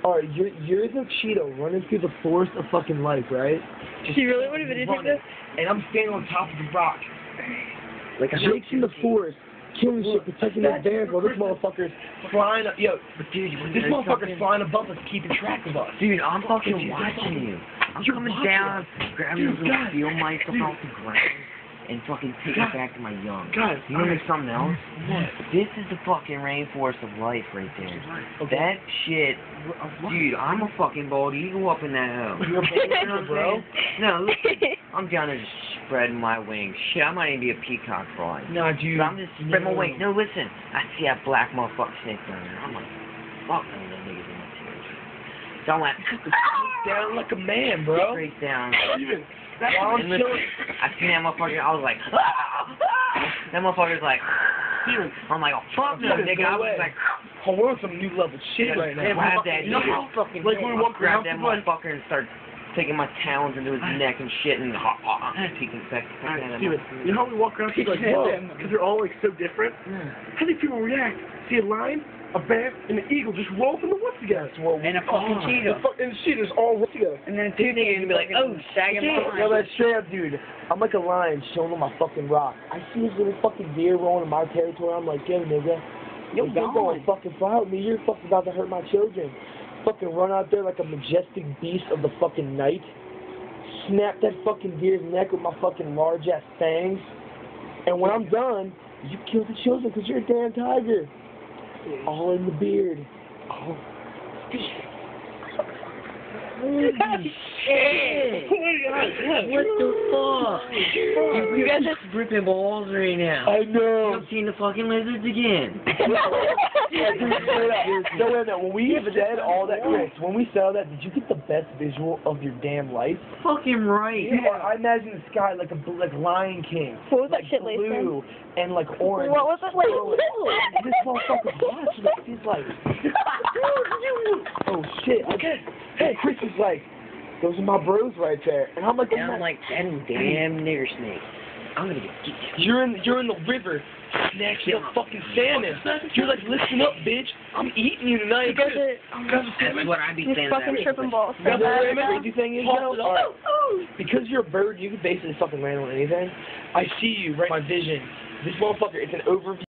Alright, you're the Cheeto running through the forest of fucking life, right? Do you really want to videotape this? And I'm standing on top of the rock. Like Jake's in the forest, killing shit, protecting the bears while this motherfucker's flying up. Yo, but dude, this motherfucker's flying above us, keeping track of us. Dude, I'm fucking watching you. I'm coming down, grabbing this little steel mic off the ground, and fucking taking it back to my young. Guys, you know there's something else? What? This is the fucking rainforest of life right there. Okay. That shit, dude, I'm a fucking bald eagle up in that hell. You're a bald bro? No, listen, I'm down there just spreading my wings. Shit, I might even be a peacock for life. Nah, dude. But I'm just spreading my wings. No, listen, I see that black motherfucker snake down there. I'm like, fuck them niggas in my tears. So I'm like, down like a man, bro. straight down. While I'm And listen, chilling. I seen that motherfucker, I was like, that motherfucker's like, I'm like, oh fuck no, nigga. I was like, oh, we're on some new level shit right now. grab that You know nigga. how fucking Like when we I walk grab around, that people like, motherfucker and start taking my talons into his neck and shit and taking sex. Steven, you know how we walk around people like, whoa, because they're all like so different? How do people react? See a lion, a bear, and an eagle just roll from the woods together. And a fucking cheetah. And the cheetahs all roll together. And then two niggas gonna be like, oh, sagging behind. No, that's straight up, dude. I'm like a lion chilling on my fucking rock. I see this little fucking deer rolling in my territory. I'm like, yo, nigga, you're going to fucking fly with me. You're fucking about to hurt my children. Fucking run out there like a majestic beast of the fucking night. Snap that fucking deer's neck with my fucking large ass fangs. And when I'm done, you kill the children because you're a damn tiger. All in the beard. Oh. Shit! What the fuck? You guys are ripping balls right now. I know. I've seen the fucking lizards again. No, wait a minute. When we said all that, Chris, when we said all that, did you get the best visual of your damn life? Fucking right. Yeah. I imagine the sky like Lion King. What was that like shit blue and like orange. What was it like? This motherfucker's watching it. He's like, oh shit. Okay. Hey, Chris is like, those are my bros right there. And I'm like, And I'm like, that damn nigger snake. I'm gonna get you. You're in the river, snatching up fucking salmon. You're like, listen up, bitch. I'm eating you tonight. You guys are, That's what I be saying. fucking tripping balls. You know the crazy thing is, though? Alright. Because you're a bird, you can basically fucking land on anything. I see you, right? My vision. This motherfucker, it's an overview.